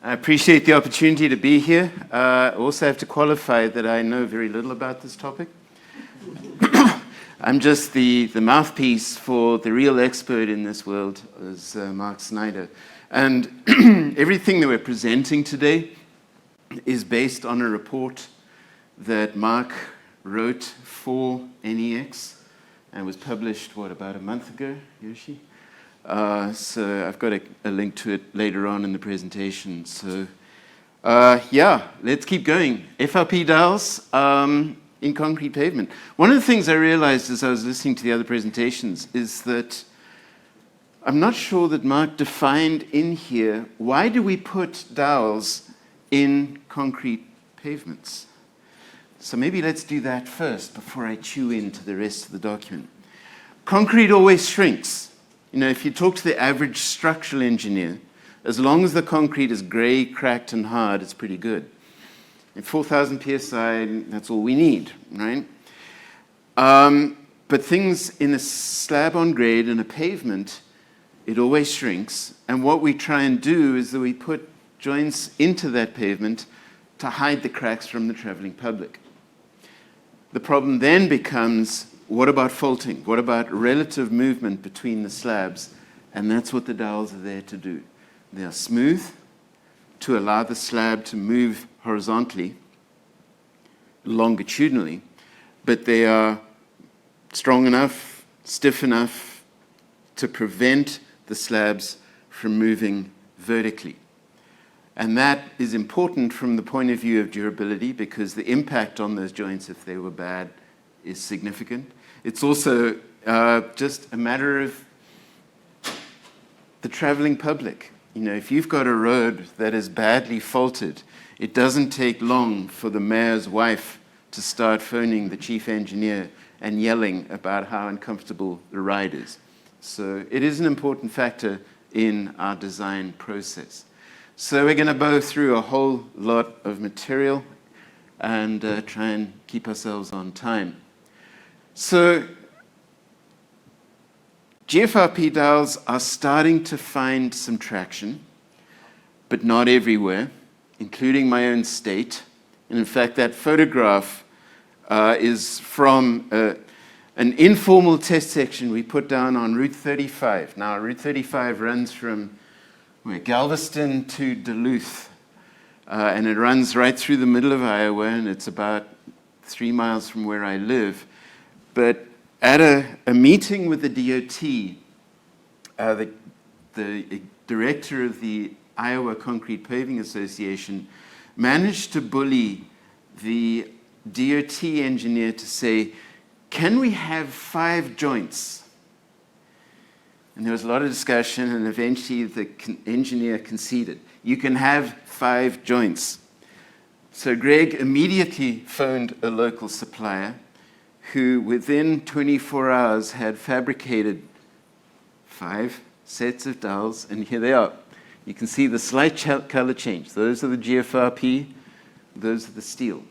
I appreciate the opportunity to be here. I also have to qualify that I know very little about this topic. I'm just the mouthpiece for the real expert in this world, is Mark Snyder. And everything that we're presenting today is based on a report that Mark wrote for NEX and was published, about a month ago, Yoshi? So I've got a link to it later on in the presentation. So yeah, let's keep going. FRP Dowels in concrete pavement. One of the things I realized as I was listening to the other presentations is that I'm not sure that Mark defined in here, why do we put dowels in concrete pavements? So maybe let's do that first before I chew into the rest of the document. Concrete always shrinks. You know, if you talk to the average structural engineer, as long as the concrete is gray, cracked, and hard, it's pretty good. At 4,000 psi, that's all we need, right? But things in a slab on grade and a pavement, it always shrinks. And what we try and do is that we put joints into that pavement to hide the cracks from the traveling public. The problem then becomes, what about faulting? What about relative movement between the slabs? And that's what the dowels are there to do. They are smooth to allow the slab to move horizontally, longitudinally, but they are strong enough, stiff enough to prevent the slabs from moving vertically. And that is important from the point of view of durability because the impact on those joints, if they were bad, is significant. It's also just a matter of the traveling public. You know, if you've got a road that is badly faulted, it doesn't take long for the mayor's wife to start phoning the chief engineer and yelling about how uncomfortable the ride is. So it is an important factor in our design process. So we're going to bow through a whole lot of material and try and keep ourselves on time. So GFRP dowels are starting to find some traction, but not everywhere, including my own state. And in fact, that photograph is from an informal test section we put down on Route 35. Now, Route 35 runs from Galveston to Duluth, and it runs right through the middle of Iowa, and it's about 3 miles from where I live. But at a meeting with the DOT, the director of the Iowa Concrete Paving Association managed to bully the DOT engineer to say, can we have 5 joints? And there was a lot of discussion, and eventually the engineer conceded. You can have 5 joints. So Greg immediately phoned a local supplier who within 24 hours had fabricated 5 sets of dowels, and here they are. You can see the slight color change. Those are the GFRP, those are the steel.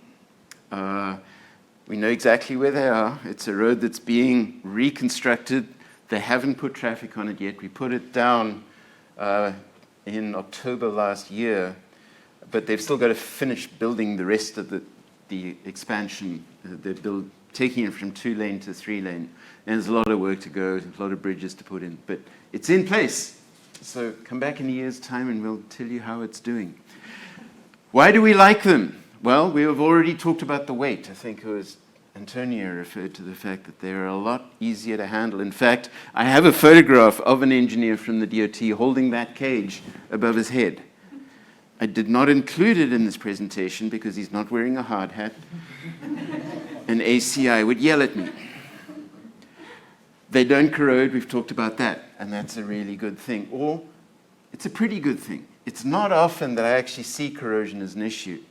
We know exactly where they are. It's a road that's being reconstructed. They haven't put traffic on it yet. We put it down in October last year, but they've still got to finish building the rest of the expansion. They're taking it from 2-lane to 3-lane. And there's a lot of work to go, a lot of bridges to put in. But it's in place. So come back in a year's time and we'll tell you how it's doing. Why do we like them? Well, we have already talked about the weight. I think it was Antonio referred to the fact that they're a lot easier to handle. In fact, I have a photograph of an engineer from the DOT holding that cage above his head. I did not include it in this presentation because he's not wearing a hard hat. And ACI would yell at me. They don't corrode, we've talked about that, and that's a really good thing. Or it's a pretty good thing. It's not often that I actually see corrosion as an issue,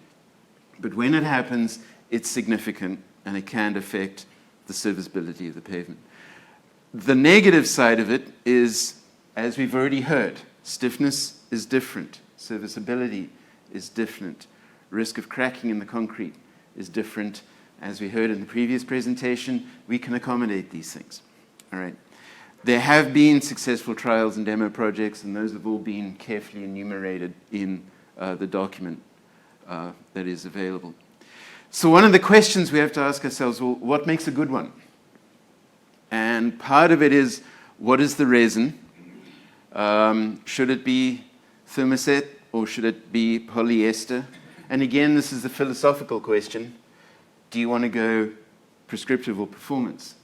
but when it happens, it's significant and it can affect the serviceability of the pavement. The negative side of it is, as we've already heard, stiffness is different, serviceability is different, risk of cracking in the concrete is different. As we heard in the previous presentation, we can accommodate these things. All right. There have been successful trials and demo projects, and those have all been carefully enumerated in the document that is available. So one of the questions we have to ask ourselves, well, what makes a good one? And part of it is, what is the resin? Should it be thermoset or should it be polyester? And again, this is the philosophical question. Do you want to go prescriptive or performance?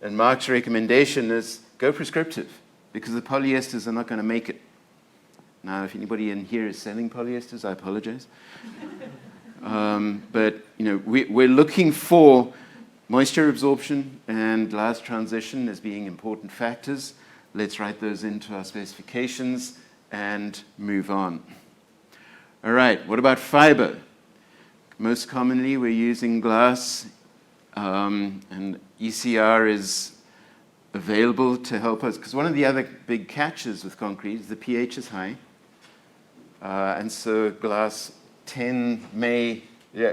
And Mark's recommendation is go prescriptive, because the polyesters are not going to make it. Now, if anybody in here is selling polyesters, I apologize. But we're looking for moisture absorption and glass transition as being important factors. Let's write those into our specifications and move on. All right, what about fiber? Most commonly, we're using glass, and ECR is available to help us, because one of the other big catches with concrete is the pH is high. And so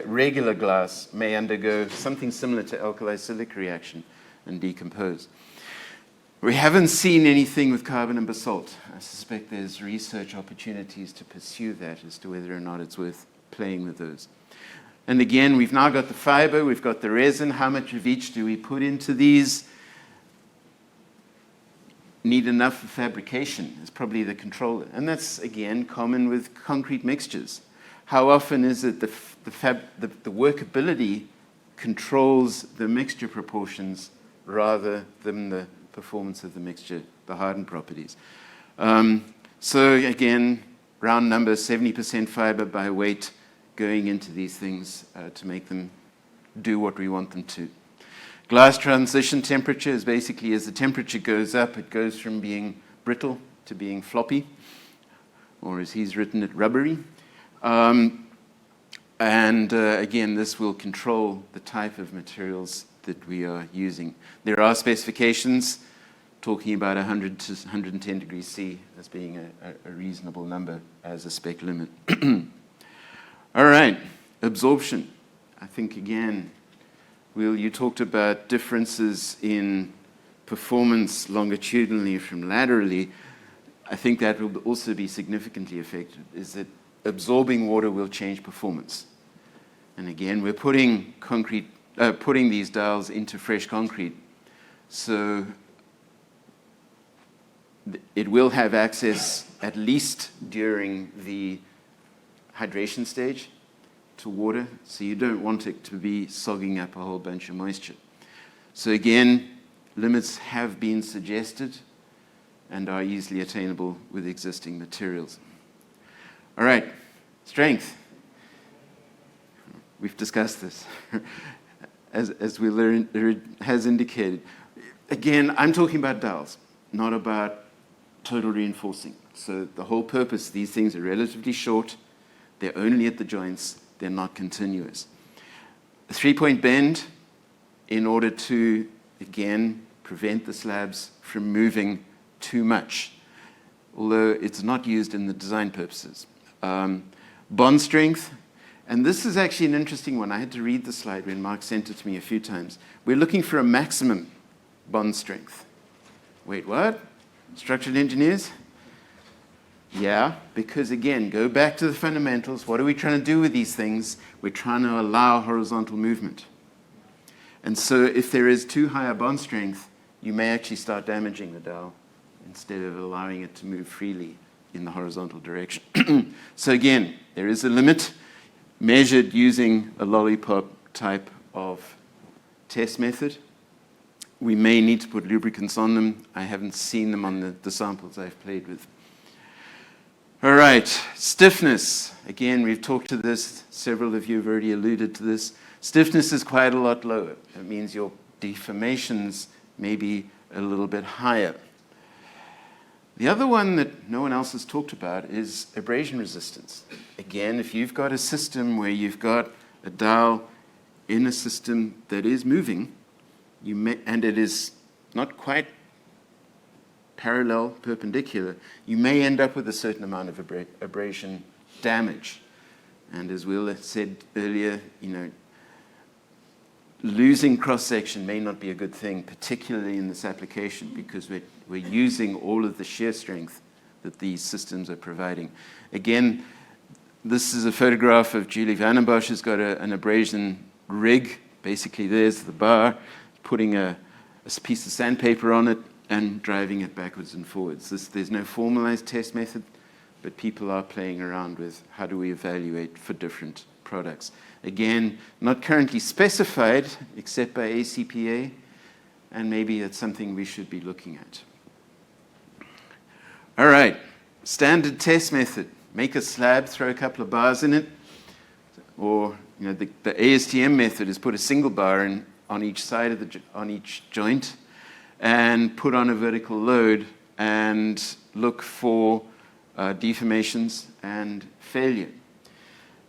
regular glass may undergo something similar to alkali-silica reaction and decompose. We haven't seen anything with carbon and basalt. I suspect there's research opportunities to pursue that as to whether or not it's worth playing with those. And again, we've now got the fiber, we've got the resin. How much of each do we put into these? Need enough for fabrication is probably the controller. And that's, again, common with concrete mixtures. How often is it the workability controls the mixture proportions rather than the performance of the mixture, the hardened properties? So again, round number, 70% fiber by weight going into these things to make them do what we want them to. Glass transition temperature is basically, as the temperature goes up, it goes from being brittle to being floppy, or as he's written it, rubbery. Again, this will control the type of materials that we are using. There are specifications talking about 100 to 110 degrees C as being a reasonable number as a spec limit. All right, absorption. I think, again, Will, you talked about differences in performance longitudinally from laterally. I think that will also be significantly affected, is that absorbing water will change performance. And again, we're putting these dowels into fresh concrete, so it will have access, at least during the hydration stage, to water, so you don't want it to be sogging up a whole bunch of moisture. So again, limits have been suggested and are easily attainable with existing materials. All right, strength. We've discussed this. As we learned, it has indicated. Again, I'm talking about dowels, not about total reinforcing. So the whole purpose, these things are relatively short, they're only at the joints, they're not continuous. A 3-point bend, in order to, again, prevent the slabs from moving too much, although it's not used in the design purposes. Bond strength, and this is actually an interesting one. I had to read the slide when Mark sent it to me a few times. We're looking for a maximum bond strength. Wait, what? Structural engineers? Yeah, because again, go back to the fundamentals. What are we trying to do with these things? We're trying to allow horizontal movement. And so if there is too high a bond strength, you may actually start damaging the dowel instead of allowing it to move freely in the horizontal direction. So again, there is a limit measured using a lollipop type of test method. We may need to put lubricants on them. I haven't seen them on the samples I've played with. All right, stiffness. Again, we've talked to this. Several of you have already alluded to this. Stiffness is quite a lot lower. That means your deformations may be a little bit higher. The other one that no one else has talked about is abrasion resistance. Again, if you've got a system where you've got a dowel in a system that is moving, and it is not quite parallel, perpendicular, you may end up with a certain amount of abrasion damage. And as Will said earlier, losing cross-section may not be a good thing, particularly in this application, because we're using all of the shear strength that these systems are providing. Again, This is a photograph of Julie Vandenbosch, who's got an abrasion rig. Basically, there's the bar, putting a piece of sandpaper on it and driving it backwards and forwards. There's no formalized test method, but people are playing around with how do we evaluate for different products. Again, not currently specified except by ACPA, and maybe it's something we should be looking at. All right, standard test method. Make a slab, throw a couple of bars in it, or the ASTM method is put a single bar in on each side of on each joint, and put on a vertical load and look for deformations and failure.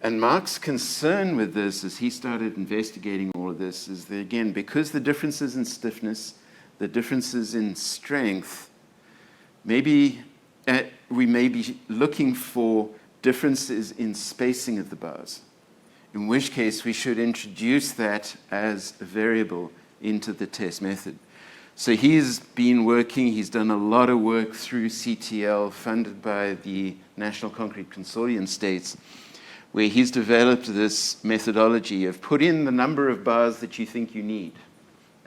And Mark's concern with this, as he started investigating all of this, is that, again, because the differences in stiffness, the differences in strength, maybe we may be looking for differences in spacing of the bars, in which case we should introduce that as a variable into the test method. So he's been working, he's done a lot of work through CTL, funded by the National Concrete Consortium states, where he's developed this methodology of put in the number of bars that you think you need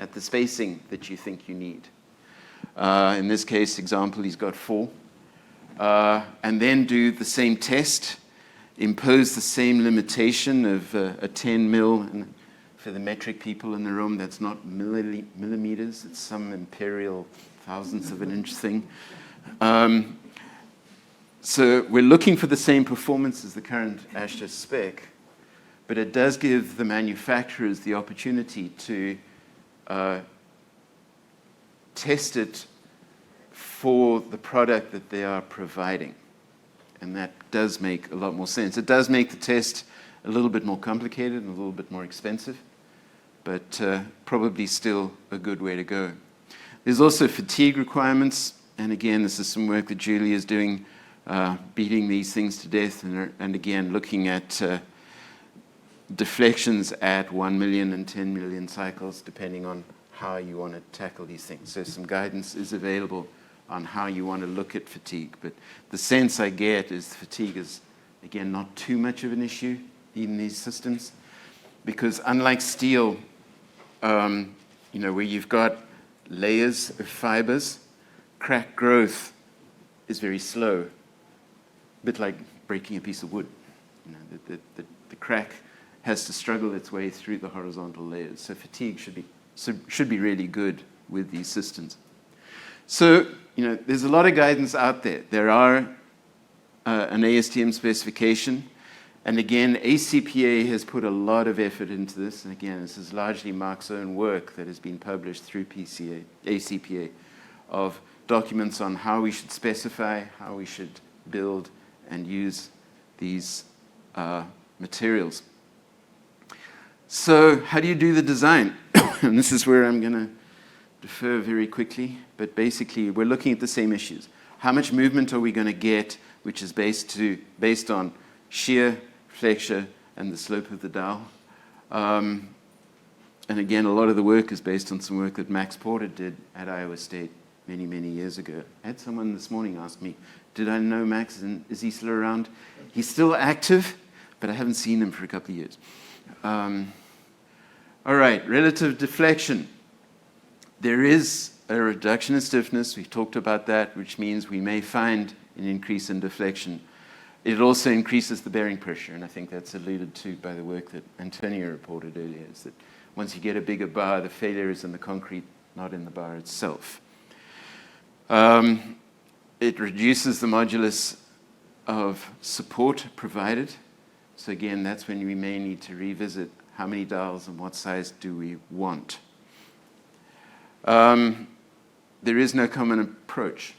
at the spacing that you think you need. In this case, example, he's got 4. And then do the same test, impose the same limitation of a 10 mil. And for the metric people in the room, that's not millimeters, it's some imperial thousandths of an inch thing. So we're looking for the same performance as the current ASHTO spec, but it does give the manufacturers the opportunity to test it for the product that they are providing. And that does make a lot more sense. It does make the test a little bit more complicated and a little bit more expensive, but probably still a good way to go. There's also fatigue requirements, and again, this is some work that Julie is doing, beating these things to death, and again, looking at deflections at 1 million and 10 million cycles, depending on how you want to tackle these things. So some guidance is available on how you want to look at fatigue. But the sense I get is fatigue is, again, not too much of an issue in these systems, because unlike steel, where you've got layers of fibers, crack growth is very slow, a bit like breaking a piece of wood. The crack has to struggle its way through the horizontal layers. So fatigue should be really good with these systems. So, there's a lot of guidance out there. There are an ASTM specification. And again, ACPA has put a lot of effort into this. And again, this is largely Mark's own work that has been published through ACPA, of documents on how we should specify, how we should build and use these materials. So how do you do the design? And this is where I'm going to defer very quickly, but basically we're looking at the same issues. How much movement are we going to get, which is based on shear, flexure, and the slope of the dowel. And again, a lot of the work is based on some work that Max Porter did at Iowa State many, many years ago. I had someone this morning ask me, did I know Max, and is he still around? He's still active, but I haven't seen him for a couple of years. All right, relative deflection. There is a reduction in stiffness. We've talked about that, which means we may find an increase in deflection. It also increases the bearing pressure, and I think that's alluded to by the work that Antonio reported earlier, is that once you get a bigger bar, the failure is in the concrete, not in the bar itself. It reduces the modulus of support provided. So again, that's when we may need to revisit how many dowels and what size do we want. There is no common approach.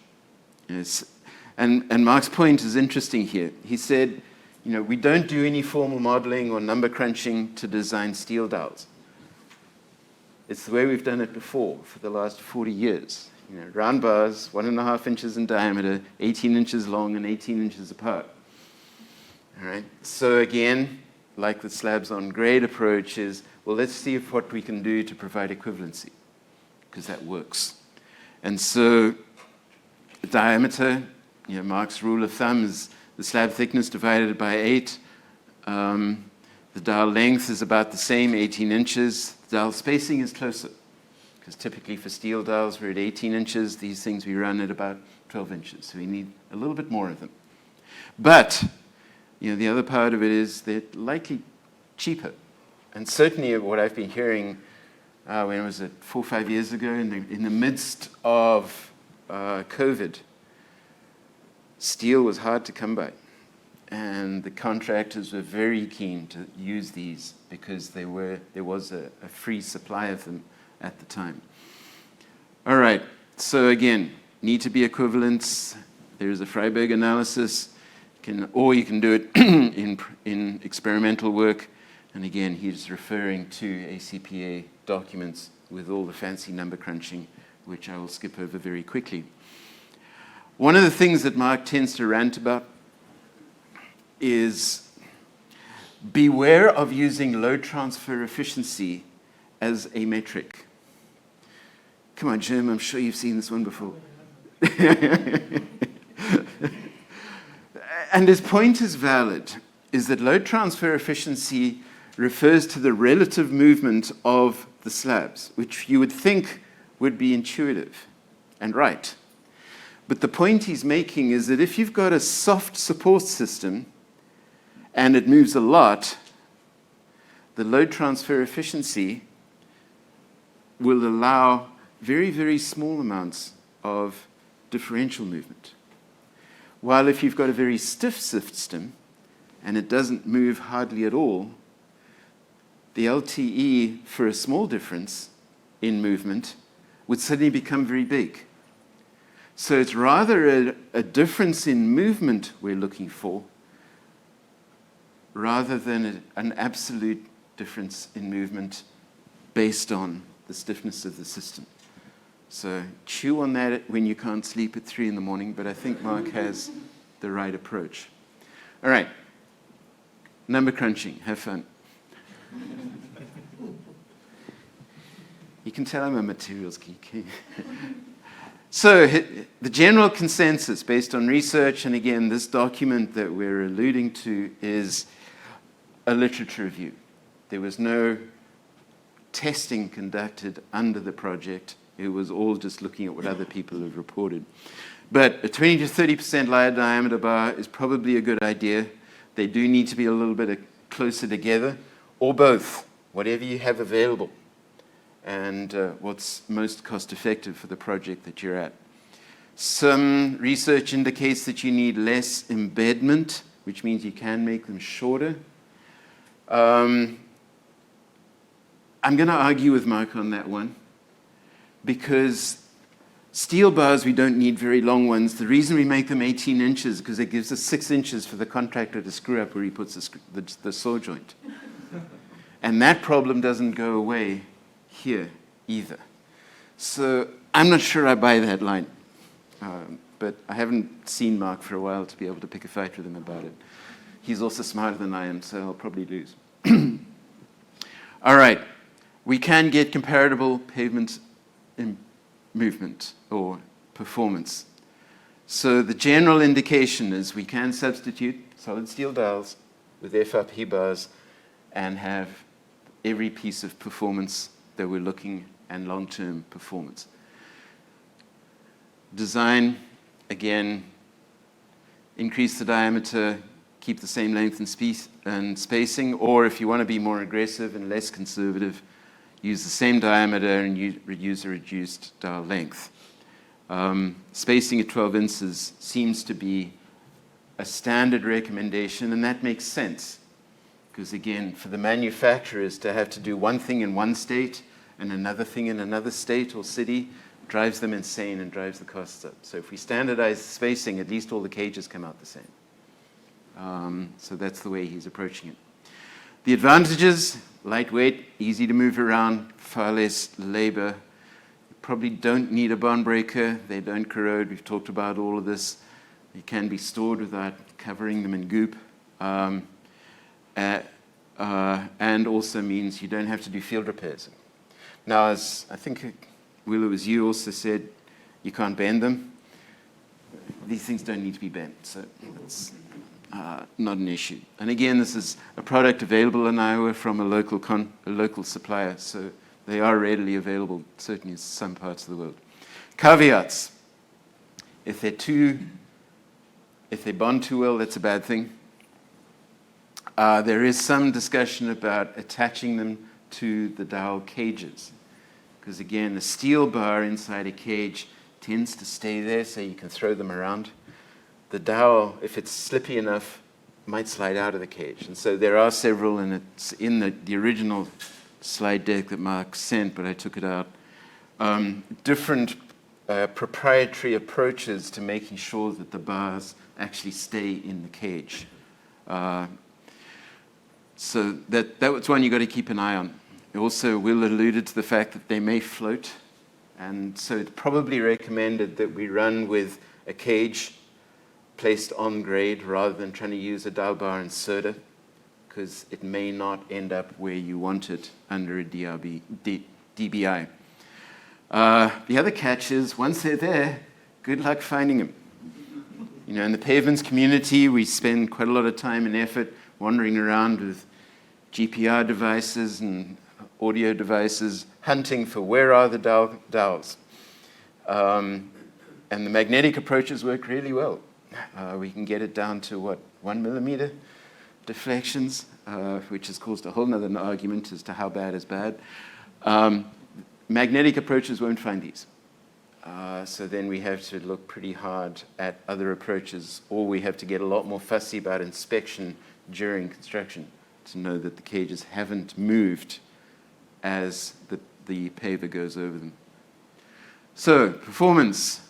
And Mark's point is interesting here. He said, we don't do any formal modeling or number crunching to design steel dowels. It's the way we've done it before for the last 40 years. Round bars, 1.5 inches in diameter, 18 inches long and 18 inches apart. All right. So again, like the slabs on grade approach is, well, let's see what we can do to provide equivalency, because that works. And so the diameter, Mark's rule of thumb is the slab thickness divided by 8. The dowel length is about the same, 18 inches. The dowel spacing is closer, because typically for steel dowels, we're at 18 inches. These things we run at about 12 inches, so we need a little bit more of them. But the other part of it is they're likely cheaper. And certainly what I've been hearing, when was it, 4 or 5 years ago, in the midst of COVID, steel was hard to come by. And the contractors were very keen to use these because there was a free supply of them at the time. All right, so again, need to be equivalents. There's a Freiberg analysis, or you can do it in experimental work. And again, he's referring to ACPA documents with all the fancy number crunching, which I will skip over very quickly. One of the things that Mark tends to rant about is beware of using load transfer efficiency as a metric. Come on, Jim, I'm sure you've seen this one before. And his point is valid, is that load transfer efficiency refers to the relative movement of the slabs, which you would think would be intuitive and right. But the point he's making is that if you've got a soft support system and it moves a lot, the load transfer efficiency will allow very, very small amounts of differential movement. While if you've got a very stiff system and it doesn't move hardly at all, the LTE for a small difference in movement would suddenly become very big. So it's rather a difference in movement we're looking for, rather than an absolute difference in movement based on the stiffness of the system. So chew on that when you can't sleep at 3 in the morning, but I think Mark has the right approach. All right, number crunching, have fun. You can tell I'm a materials geek. So the general consensus based on research, and again, this document that we're alluding to is a literature review. There was no testing conducted under the project. It was all just looking at what other people have reported. But a 20 to 30% lighter diameter bar is probably a good idea. They do need to be a little bit closer together, or both, whatever you have available, and what's most cost effective for the project that you're at. Some research indicates that you need less embedment, which means you can make them shorter. I'm going to argue with Mark on that one, because steel bars, we don't need very long ones. The reason we make them 18 inches is because it gives us 6 inches for the contractor to screw up where he puts the saw joint. And that problem doesn't go away here either. So I'm not sure I buy that line. But I haven't seen Mark for a while to be able to pick a fight with him about it. He's also smarter than I am, so I'll probably lose. All right. We can get comparable pavement in movement or performance. So the general indication is we can substitute solid steel dowels with FRP bars and have every piece of performance that we're looking and long-term performance. Design, again, increase the diameter, keep the same length and spacing, or if you want to be more aggressive and less conservative, use the same diameter and use a reduced dowel length. Spacing at 12 inches seems to be a standard recommendation, and that makes sense. Because again, for the manufacturers to have to do one thing in one state and another thing in another state or city drives them insane and drives the costs up. So if we standardize spacing, at least all the cages come out the same. So that's the way he's approaching it. The advantages: lightweight, easy to move around, far less labor. You probably don't need a bond breaker. They don't corrode. We've talked about all of this. They can be stored without covering them in goop. And also means you don't have to do field repairs. Now, as I think, Will, it was you also said, you can't bend them. These things don't need to be bent, so not an issue. And again, this is a product available in Iowa from a local supplier, so they are readily available, certainly in some parts of the world. Caveats. If they bond too well, that's a bad thing. There is some discussion about attaching them to the dowel cages, because again, a steel bar inside a cage tends to stay there so you can throw them around. The dowel, if it's slippy enough, might slide out of the cage. And so there are several, and it's in the original slide deck that Mark sent, but I took it out. Different proprietary approaches to making sure that the bars actually stay in the cage. So that's one you've got to keep an eye on. Also, Will alluded to the fact that they may float, and so it's probably recommended that we run with a cage placed on grade rather than trying to use a dowel bar inserter, because it may not end up where you want it under a DBI. The other catch is, once they're there, good luck finding them. You know, in the pavements community, we spend quite a lot of time and effort wandering around with GPR devices and audio devices, hunting for where are the dowels. And the magnetic approaches work really well. We can get it down to, 1 millimeter deflections, which has caused a whole other argument as to how bad is bad. Magnetic approaches won't find these. So then we have to look pretty hard at other approaches, or we have to get a lot more fussy about inspection during construction to know that the cages haven't moved as the paver goes over them. So, performance.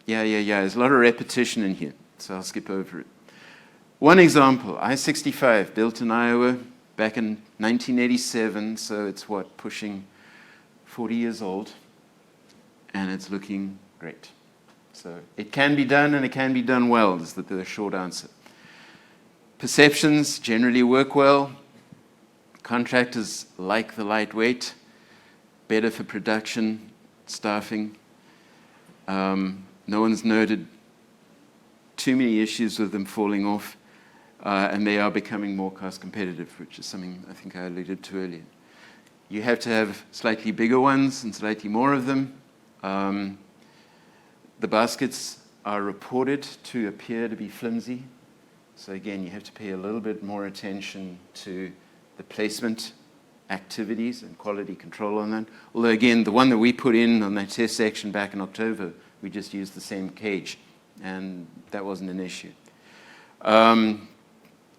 Yeah. There's a lot of repetition in here, so I'll skip over it. One example, I-65, built in Iowa back in 1987, so it's pushing 40 years old, and it's looking great. So it can be done, and it can be done well, is the short answer. Perceptions generally work well. Contractors like the lightweight, better for production, staffing. No one's noted too many issues with them falling off, and they are becoming more cost competitive, which is something I think I alluded to earlier. You have to have slightly bigger ones and slightly more of them. The baskets are reported to appear to be flimsy. So again, you have to pay a little bit more attention to the placement activities and quality control on that. Although again, the one that we put in on that test section back in October, we just used the same cage, and that wasn't an issue.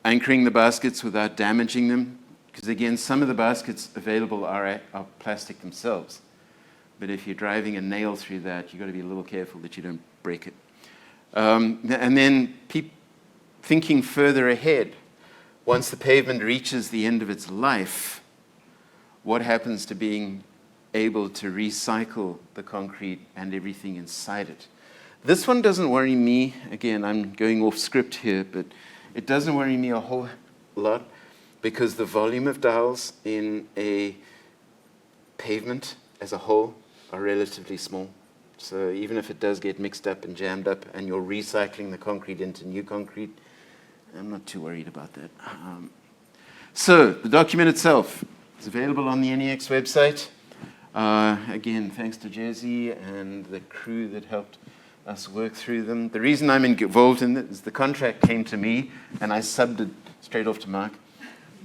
Anchoring the baskets without damaging them, because again, some of the baskets available are plastic themselves. But if you're driving a nail through that, you've got to be a little careful that you don't break it. And then thinking further ahead, once the pavement reaches the end of its life, what happens to being able to recycle the concrete and everything inside it? This one doesn't worry me. Again, I'm going off script here, but it doesn't worry me a whole lot, because the volume of dowels in a pavement as a whole are relatively small. So even if it does get mixed up and jammed up and you're recycling the concrete into new concrete, I'm not too worried about that. So the document itself is available on the NEX website. Again, thanks to Jesse and the crew that helped us work through them. The reason I'm involved in it is the contract came to me and I subbed it straight off to Mark,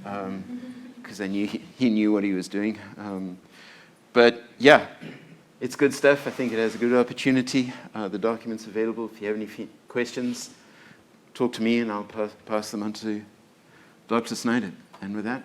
because I knew he knew what he was doing. But yeah, it's good stuff. I think it has a good opportunity. The document's available. If you have any questions, talk to me and I'll pass them on to Dr. Snyder. And with that...